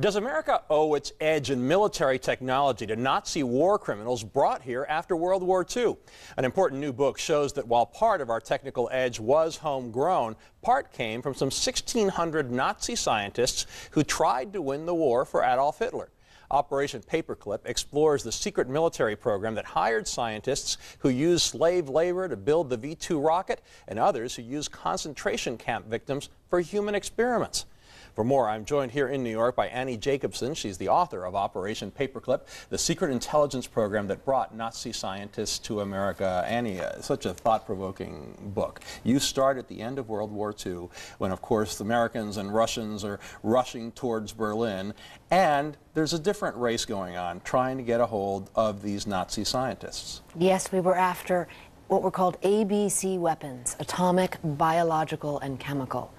Does America owe its edge in military technology to Nazi war criminals brought here after World War II? An important new book shows that while part of our technical edge was homegrown, part came from some 1,600 Nazi scientists who tried to win the war for Adolf Hitler. Operation Paperclip explores the secret military program that hired scientists who used slave labor to build the V-2 rocket and others who used concentration camp victims for human experiments. For more, I'm joined here in New York by Annie Jacobson. She's the author of Operation Paperclip, the secret intelligence program that brought Nazi scientists to America. Annie, such a thought-provoking book. You start at the end of World War II, when, of course, the Americans and Russians are rushing towards Berlin, and there's a different race going on, trying to get a hold of these Nazi scientists. Yes, we were after what were called ABC weapons, atomic, biological, and chemical.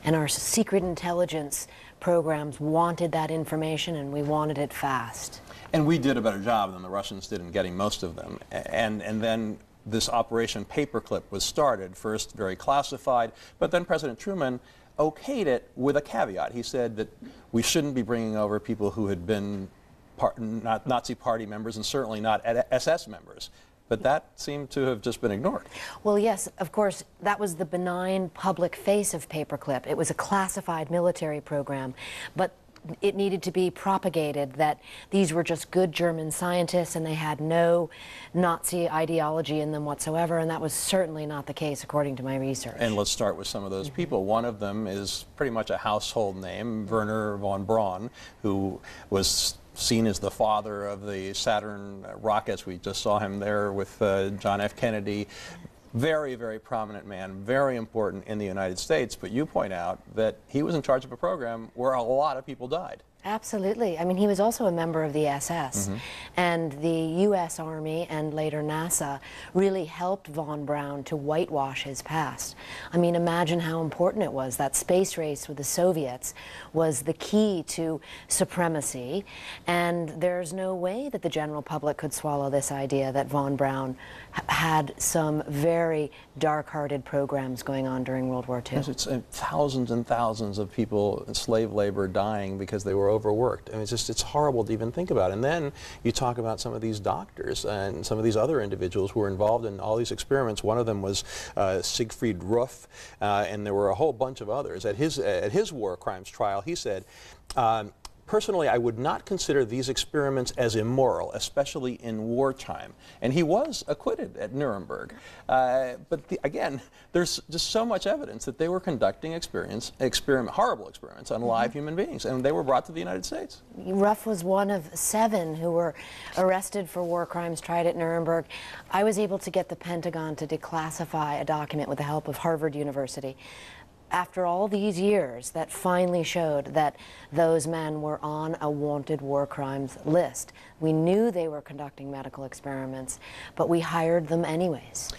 And our secret intelligence programs wanted that information, and we wanted it fast. And we did a better job than the Russians did in getting most of them. And then this Operation Paperclip was started, first very classified, but then President Truman okayed it with a caveat. He said that we shouldn't be bringing over people who had been not Nazi party members and certainly not SS members. But that seemed to have just been ignored. Well, yes, of course, that was the benign public face of Paperclip. It was a classified military program, but it needed to be propagated that these were just good German scientists and they had no Nazi ideology in them whatsoever, and that was certainly not the case according to my research. And let's start with some of those people. One of them is pretty much a household name, Werner von Braun, who was seen as the father of the Saturn rockets. We just saw him there with John F. Kennedy. Very, very prominent man, very important in the United States, but you point out that he was in charge of a program where a lot of people died. Absolutely. I mean, he was also a member of the SS, and the U.S. Army and later NASA really helped von Braun to whitewash his past. I mean, imagine how important it was. That space race with the Soviets was the key to supremacy, and there's no way that the general public could swallow this idea that von Braun had some very dark-hearted programs going on during World War II. Yes, it's thousands and thousands of people in slave labor dying because they were overworked. I mean, it's horrible to even think about. And then you talk about some of these doctors and some of these other individuals who were involved in all these experiments. One of them was Siegfried Ruff, and there were a whole bunch of others. At his war crimes trial, he said, personally, I would not consider these experiments as immoral, especially in wartime. And he was acquitted at Nuremberg. But again, there's just so much evidence that they were conducting horrible experiments on live human beings, and they were brought to the United States. Ruff was one of 7 who were arrested for war crimes tried at Nuremberg. I was able to get the Pentagon to declassify a document with the help of Harvard University after all these years that finally showed that those men were on a wanted war crimes list. We knew they were conducting medical experiments, but we hired them anyways.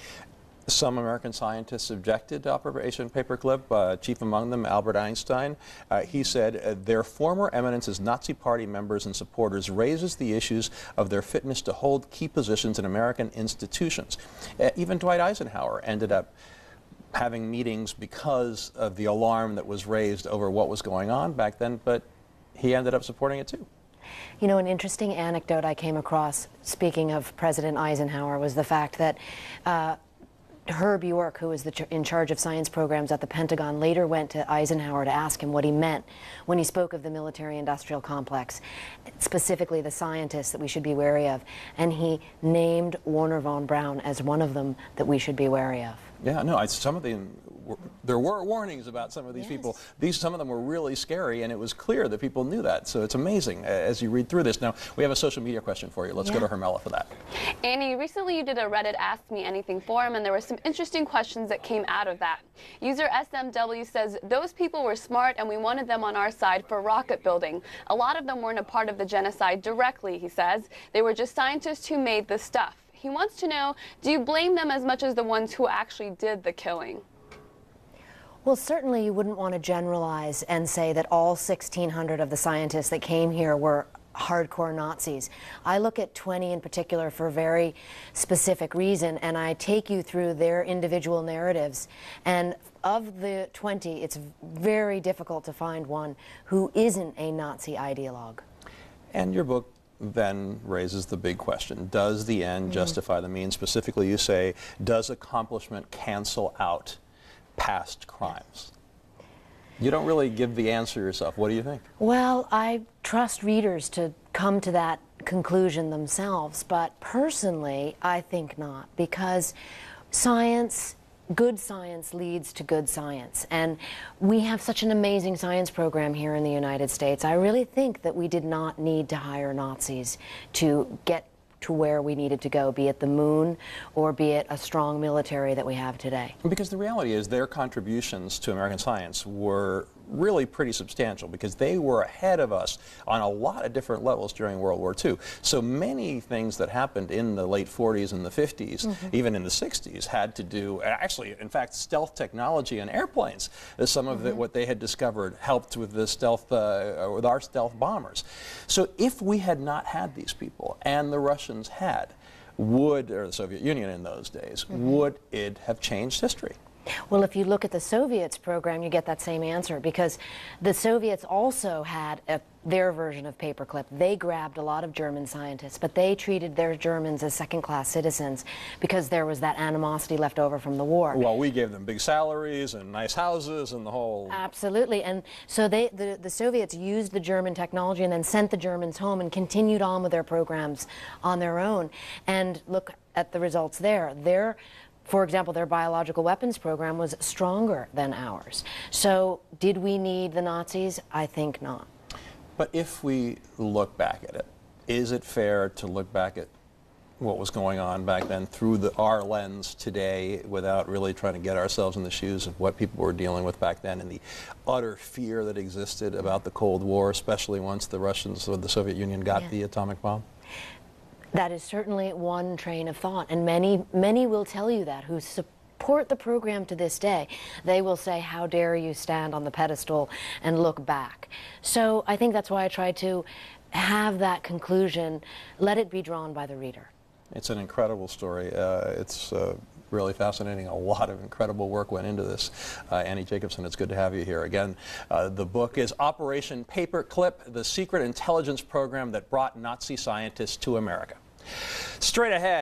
Some American scientists objected to Operation Paperclip, chief among them Albert Einstein. He said, their former eminence as Nazi Party members and supporters raises the issues of their fitness to hold key positions in American institutions. Even Dwight Eisenhower ended up having meetings because of the alarm that was raised over what was going on back then, but he ended up supporting it too. You know, an interesting anecdote I came across, speaking of President Eisenhower, was the fact that Herb York, who was in charge of science programs at the Pentagon, later went to Eisenhower to ask him what he meant when he spoke of the military-industrial complex, specifically the scientists that we should be wary of, and he named Werner von Braun as one of them that we should be wary of. Yeah, no, there were warnings about some of these people. Some of them were really scary, and it was clear that people knew that. So it's amazing as you read through this. Now, we have a social media question for you. Let's go to Hermela for that. Annie, recently you did a Reddit Ask Me Anything forum, and there were some interesting questions that came out of that. User SMW says, those people were smart, and we wanted them on our side for rocket building. A lot of them weren't a part of the genocide directly, he says. They were just scientists who made the stuff. He wants to know, do you blame them as much as the ones who actually did the killing? Well, certainly you wouldn't want to generalize and say that all 1,600 of the scientists that came here were hardcore Nazis. I look at 20 in particular for a very specific reason, and I take you through their individual narratives. And of the 20, it's very difficult to find one who isn't a Nazi ideologue. And your book then raises the big question: does the end justify the means? Specifically, you say, does accomplishment cancel out past crimes? You don't really give the answer yourself. What do you think? Well, I trust readers to come to that conclusion themselves, but personally, I think not, because science, good science leads to good science, and we have such an amazing science program here in the United States. I really think that we did not need to hire Nazis to get to where we needed to go, be it the moon or be it a strong military that we have today. Because the reality is their contributions to American science were really pretty substantial, because they were ahead of us on a lot of different levels during World War II. So many things that happened in the late 40s and the 50s, even in the 60s, had to do, actually, in fact, stealth technology and airplanes. Some of what they had discovered helped with the stealth, with our stealth bombers. So if we had not had these people, and the Russians had, or the Soviet Union in those days, would it have changed history? Well, if you look at the Soviets program, you get that same answer, because the Soviets also had their version of Paperclip. They grabbed a lot of German scientists, but they treated their Germans as second-class citizens because there was that animosity left over from the war. Well, we gave them big salaries and nice houses and the whole... Absolutely. And so the Soviets used the German technology and then sent the Germans home and continued on with their programs on their own. And look at the results there. For example, their biological weapons program was stronger than ours. So did we need the Nazis? I think not. But if we look back at it, is it fair to look back at what was going on back then through our lens today without really trying to get ourselves in the shoes of what people were dealing with back then and the utter fear that existed about the Cold War, especially once the Russians or the Soviet Union got the atomic bomb? That is certainly one train of thought, and many will tell you that, who support the program to this day. They will say, how dare you stand on the pedestal and look back. So I think that's why I try to have that conclusion, let it be drawn by the reader. It's an incredible story. It's really fascinating. A lot of incredible work went into this. Annie Jacobson, it's good to have you here again. The book is Operation Paperclip, the secret intelligence program that brought Nazi scientists to America. Straight ahead.